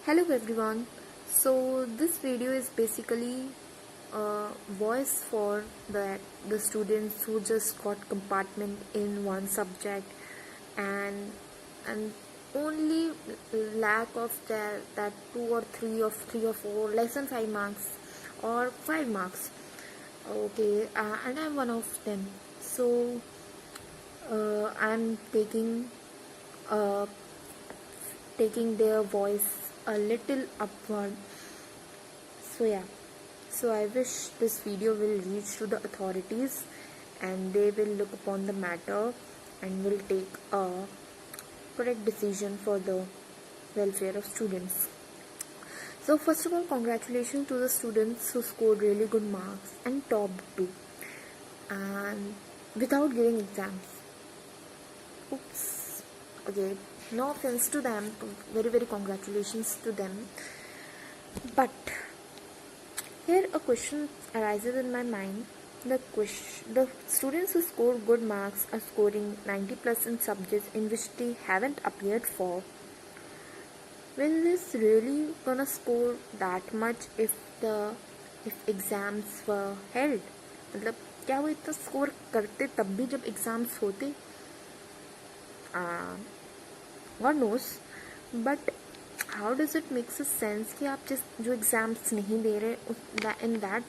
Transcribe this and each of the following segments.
Hello everyone. So this video is basically a voice for the students who just got compartment in one subject and only lack of that two or three or four less than 5 marks or 5 marks. Okay, and I'm one of them. So I'm uh, taking their voice a little upward. So yeah, so I wish this video will reach to the authorities and they will look upon the matter and will take a correct decision for the welfare of students. So first of all, congratulations to the students who scored really good marks and topped too, and without giving exams. Oops. Okay, no offense to them, very congratulations to them. But here a question arises in my mind. The students who score good marks are scoring 90 plus in subjects in which they haven't appeared for. Will this really gonna score that much if exams were held? मतलब क्या वो इतना score करते तब भी जब exams होते? God knows, but how does it make sense कि आप जो एग्जाम्स नहीं दे रहे in that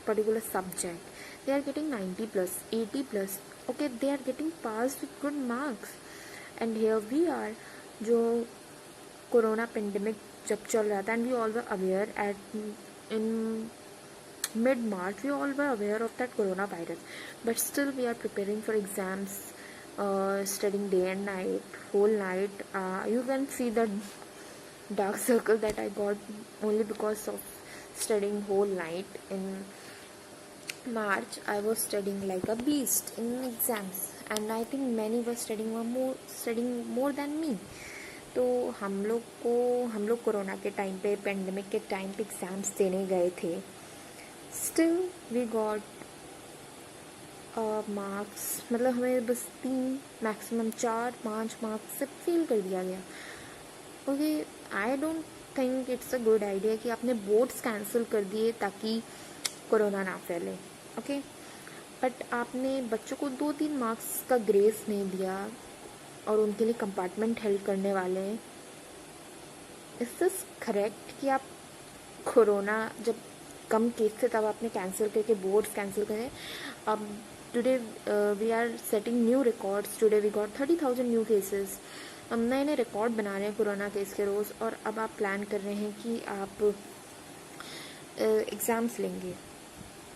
particular subject, they are getting 90 plus 80 plus, okay, they are getting passed with good marks, and here we are जो corona pandemic जब चल रहा था, and we all were aware in mid-March, we all were aware of that coronavirus, but still we are preparing for exams, studying day and night, whole night. You can see the dark circle that I got only because of studying whole night. In March, I was studying like a beast in exams, and I think many were studying more than me. तो हम लोग corona के time पे, pandemic के time पे exams देने गए थे. स्टिल वी गॉट मार्क्स, मतलब हमें बस 3 मैक्सिमम 4-5 मार्क्स से फेल कर दिया गया. Okay, I don't think it's a good idea कि आपने बोर्ड्स कैंसिल कर दिए ताकि कोरोना ना फैले. ओके, बट आपने बच्चों को 2-3 मार्क्स का ग्रेस नहीं दिया और उनके लिए कंपार्टमेंट हेल्ड करने वाले हैं. इज दिस करेक्ट कि आप कोरोना जब कम केस थे तब आपने कैंसिल करके बोर्ड्स कैंसिल करें? अब today we are setting new records. Today we got 30,000 new cases. हम नए नए रिकॉर्ड बना रहे हैं कोरोना केस के रोज़, और अब आप प्लान कर रहे हैं कि आप एग्ज़ाम्स लेंगे.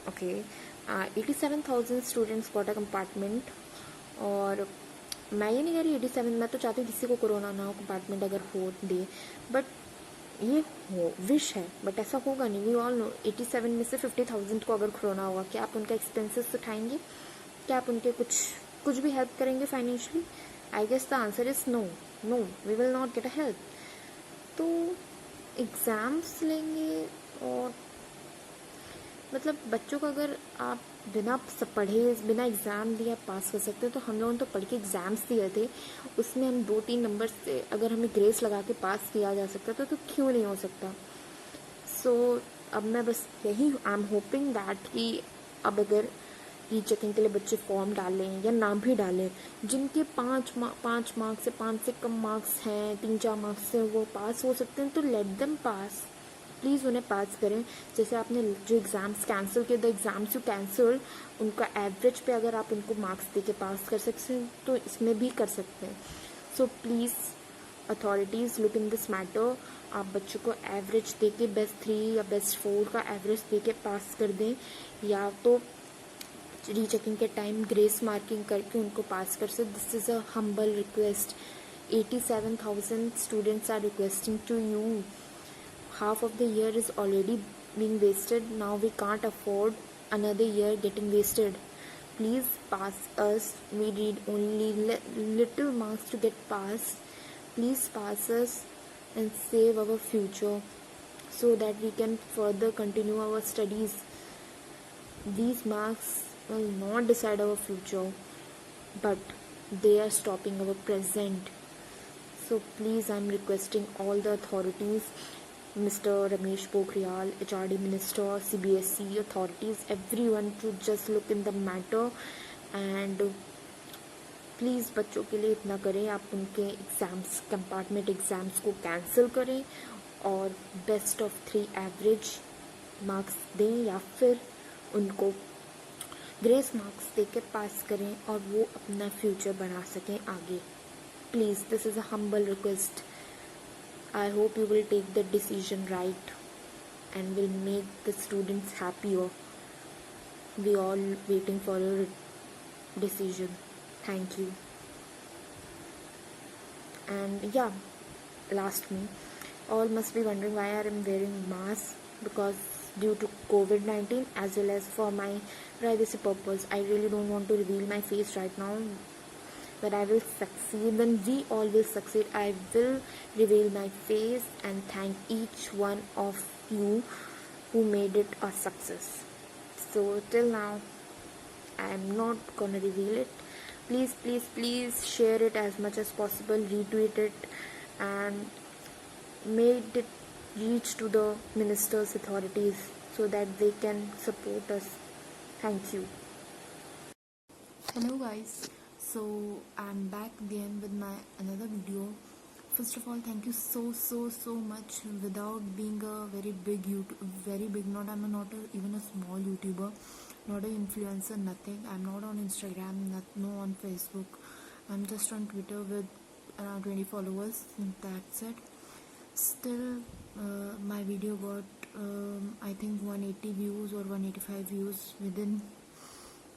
Okay, 87,000 students got a compartment. और मैं ये नहीं कह रही 87, मैं तो चाहती हूँ किसी को कोरोना ना हो, कंपार्टमेंट अगर हो दे, बट ये हो विश है, बट ऐसा होगा नहीं. वी ऑल नो 87 में से 50,000 को अगर कोरोना होगा, क्या आप उनका एक्सपेंसेस उठाएंगे? क्या आप उनके कुछ भी हेल्प करेंगे financially? I guess the answer is no. We will not get a help. तो एग्ज़ाम्स लेंगे, और मतलब बच्चों को अगर आप बिना पढ़े बिना एग्ज़ाम दिए पास कर सकते हैं, तो हम लोगों ने तो पढ़ के एग्ज़ाम्स दिए थे, उसमें हम 2-3 नंबर से अगर हमें ग्रेस लगा के पास किया जा सकता था, तो क्यों नहीं हो सकता? सो अब मैं बस यही आई एम होपिंग दैट कि अब अगर रीचेकिंग के लिए बच्चे फॉर्म डालें या नाम भी डालें, जिनके 5 मार्क्स से 5 से कम मार्क्स हैं, 3-4 मार्क्स से वो पास हो सकते हैं, तो लेट देम पास. प्लीज़ उन्हें पास करें. जैसे आपने जो एग्ज़ाम्स कैंसिल किए, द एग्ज़ाम्स यू कैंसिल, उनका एवरेज पे अगर आप उनको मार्क्स दे के पास कर सकते हैं, तो इसमें भी कर सकते हैं. So please authorities look in this matter. आप बच्चों को एवरेज दे के बेस्ट 3 या बेस्ट 4 का एवरेज दे के पास कर दें, या तो रीचेकिंग के टाइम ग्रेस मार्किंग करके उनको पास कर सकते. This is a humble request. 87,000 students are requesting to you. Half of the year is already being wasted. Now we can't afford another year getting wasted. Please pass us. We need only little marks to get passed. Please pass us and save our future so that we can further continue our studies. These marks will not decide our future, but they are stopping our present. So please, I'm requesting all the authorities, Mr. Ramesh Pokhriyal, HRD Minister, CBSE authorities, everyone to just look in the matter and please बच्चों के लिए इतना करें, आप उनके exams compartment exams को cancel करें और बेस्ट ऑफ 3 एवरेज मार्क्स दें या फिर उनको ग्रेस मार्क्स दे के पास करें और वो अपना फ्यूचर बना सकें आगे. Please, this is a humble request. I hope you will take the decision right and will make the students happier. We all waiting for your decision. Thank you. And yeah, last me, all must be wondering why I am wearing mask, because due to COVID-19 as well as for my privacy purpose. I really don't want to reveal my face right now, but I will succeed. When we all will succeed, I will reveal my face and thank each one of you who made it a success. So till now, I am not gonna reveal it. Please, please, please share it as much as possible, retweet it, and make it reach to the ministers, authorities, so that they can support us. Thank you. Hello guys, so I'm back again with my another video. First of all, thank you so much. Without being a very big not even a small YouTuber, not an influencer, nothing. I'm not on Instagram, no on Facebook. I'm just on Twitter with around 20 followers. That's it. Still, my video got I think 180 views or 185 views within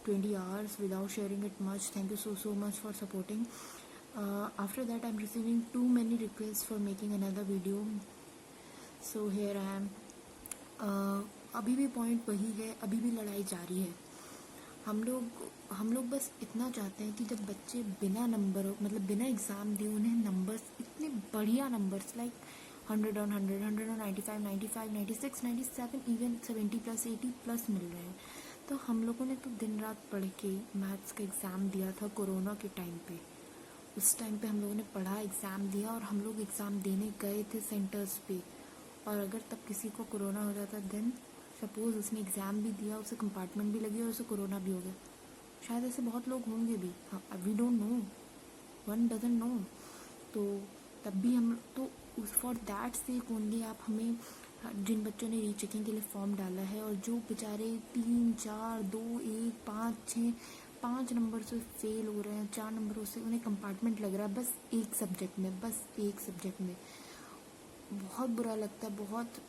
20 hours without sharing it much. Thank you so much for supporting. After that, I'm receiving too many requests for making another video, so here I am. अभी भी point वही है, अभी भी लड़ाई जारी है. हम लोग बस इतना चाहते हैं कि जब बच्चे बिना नंबर मतलब बिना एग्ज़ाम दिए उन्हें नंबर्स, इतने बढ़िया numbers like 100 on 100, 100 on 95, 95, 96, 97, even 70 plus 80 plus मिल रहे हैं. तो हम लोगों ने तो दिन रात पढ़ के मैथ्स का एग्ज़ाम दिया था कोरोना के टाइम पे. उस टाइम पे हम लोगों ने पढ़ा, एग्ज़ाम दिया और हम लोग एग्ज़ाम देने गए थे सेंटर्स पे. और अगर तब किसी को कोरोना हो जाता, देन सपोज़ उसने एग्ज़ाम भी दिया, उसे कंपार्टमेंट भी लगी और उसे कोरोना भी हो गया. शायद ऐसे बहुत लोग होंगे भी. हाँ, we don't know, one doesn't know. तो तब भी हम तो फॉर दैट सेक ओनली आप हमें, जिन बच्चों ने रीचेकिंग के लिए फॉर्म डाला है और जो बेचारे 3, 4, 2, 1, 5, 6, 5 नंबर से फेल हो रहे हैं, 4 नंबरों से उन्हें कंपार्टमेंट लग रहा है बस एक सब्जेक्ट में. बहुत बुरा लगता है, बहुत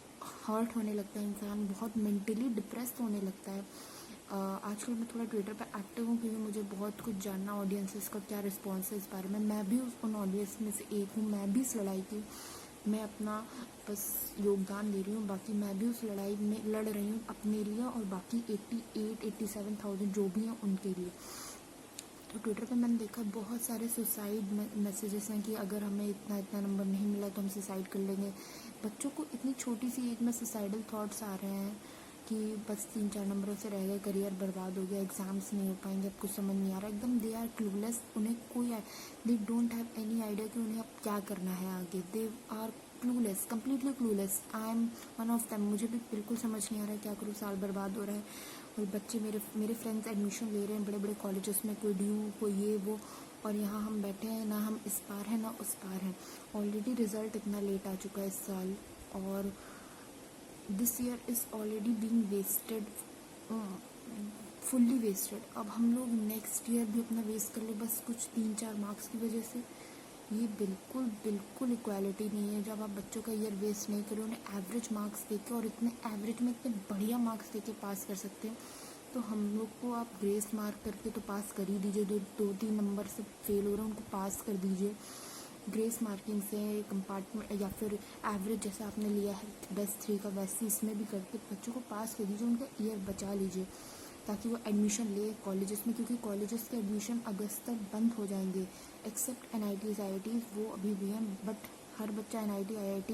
हर्ट होने लगता है इंसान, बहुत मेंटली डिप्रेस होने लगता है. आजकल मैं थोड़ा ट्विटर पे एक्टिव हूँ क्योंकि मुझे बहुत कुछ जानना ऑडियंसेस का क्या रिस्पॉन्स है इस बारे में. मैं भी उन ऑडियंस में से एक हूँ, मैं भी इस लड़ाई की, मैं अपना बस योगदान दे रही हूँ. बाकी मैं भी उस लड़ाई में लड़ रही हूँ अपने लिए और बाकी 87,000 जो भी हैं उनके लिए. तो ट्विटर पे मैंने देखा बहुत सारे सुसाइड मैसेजेस हैं कि अगर हमें इतना नंबर नहीं मिला तो हम सुसाइड कर लेंगे. बच्चों को इतनी छोटी सी एज में सुसाइडल थॉट्स आ रहे हैं कि बस 3-4 नंबरों से रह गए, करियर बर्बाद हो गया, एग्ज़ाम्स नहीं हो पाएंगे, अब कुछ समझ नहीं आ रहा. एकदम दे आर क्लूलेस. उन्हें they don't have any idea कि उन्हें अब क्या करना है आगे. They are clueless, completely clueless. I am one of them. मुझे भी बिल्कुल समझ नहीं आ रहा है क्या करूँ, साल बर्बाद हो रहा है. और बच्चे मेरे फ्रेंड्स एडमिशन ले रहे हैं बड़े बड़े कॉलेजेस में, कोई ड्यू कोई ये वो, और यहाँ हम बैठे हैं, ना हम इस पार हैं ना उस पार हैं. ऑलरेडी रिज़ल्ट इतना लेट आ चुका है इस साल और this year is already being wasted, fully wasted. अब हम लोग नेक्स्ट ईयर भी अपना वेस्ट कर ले बस कुछ 3-4 मार्क्स की वजह से. ये बिल्कुल इक्वालिटी नहीं है. जब आप बच्चों का ईयर वेस्ट नहीं करें, उन्हें एवरेज मार्क्स देके और इतने एवरेज में इतने बढ़िया मार्क्स देके पास कर सकते हैं, तो हम लोग को आप ग्रेस मार्क करके तो पास कर ही दीजिए. 2-3 नंबर से फेल हो रहे हैं उनको पास कर दीजिए. ग्रेस मार्किंग से कंपार्टमेंट या फिर एवरेज जैसा आपने लिया है बेस्ट 3 का, वैसे इसमें भी करके बच्चों को पास कर दीजिए, उनका ईयर बचा लीजिए ताकि वो एडमिशन ले कॉलेजेस में. क्योंकि कॉलेजेस के एडमिशन अगस्त तक बंद हो जाएंगे एक्सेप्ट NITs IITs, वो अभी भी हैं. बट हर बच्चा NIT IIT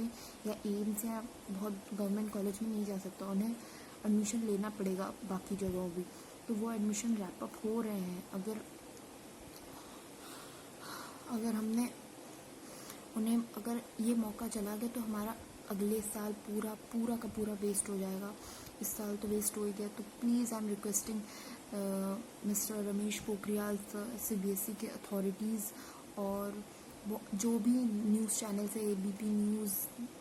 या एम्स या बहुत गवर्नमेंट कॉलेज में नहीं जा सकता, उन्हें एडमिशन लेना पड़ेगा बाकी जगहों भी. तो वो एडमिशन रैपअप हो रहे हैं. अगर हमने उन्हें अगर ये मौका चला गया तो हमारा अगले साल पूरा पूरा का पूरा वेस्ट हो जाएगा। इस साल तो वेस्ट हो ही गया। तो please I am requesting mister Ramesh Pokhriyal sir, CBSE के अथॉरिटीज़ और वो जो भी न्यूज़ चैनल है, ABP news,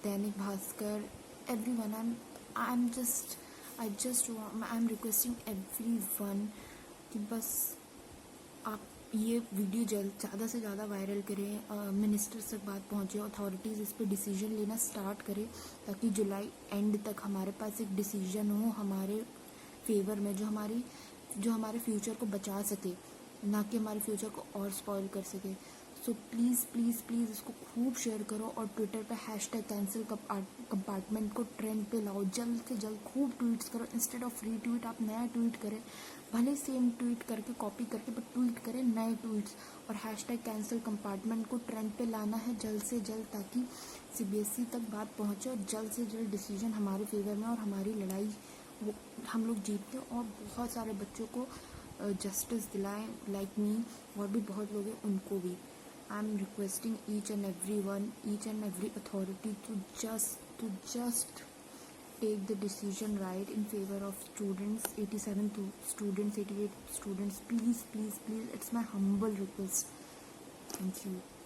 Dainik Bhaskar, everyone, I am requesting everyone कि बस आप ये वीडियो ज़्यादा से ज़्यादा वायरल करें, मिनिस्टर तक बात पहुँचे, अथॉरिटीज़ इस पे डिसीजन लेना स्टार्ट करें, ताकि जुलाई एंड तक हमारे पास एक डिसीजन हो हमारे फेवर में, जो हमारे फ्यूचर को बचा सके, ना कि हमारे फ्यूचर को और स्पॉइल कर सके। सो प्लीज़ प्लीज़ प्लीज़ इसको खूब शेयर करो और ट्विटर पे हैशटैग कैंसिल कंपार्टमेंट को ट्रेंड पे लाओ। जल्द से जल्द खूब ट्वीट्स करो। इंस्टेड ऑफ रीट्वीट आप नया ट्वीट करें, भले सेम ट्वीट करके कॉपी करके, बट ट्वीट करें नए ट्वीट्स, और हैशटैग कैंसिल कंपार्टमेंट को ट्रेंड पे लाना है जल्द से जल्द, ताकि सीबीएसई तक बात पहुँचे और जल्द से जल्द डिसीजन हमारे फेवर में और हमारी लड़ाई वो हम लोग जीतते हैं और बहुत सारे बच्चों को जस्टिस दिलाएं, लाइक मी, और भी बहुत लोग हैं उनको भी। I am requesting each and every authority to just take the decision right in favor of students, 87 students, 88 students. Please, please, please, it's my humble request. Thank you.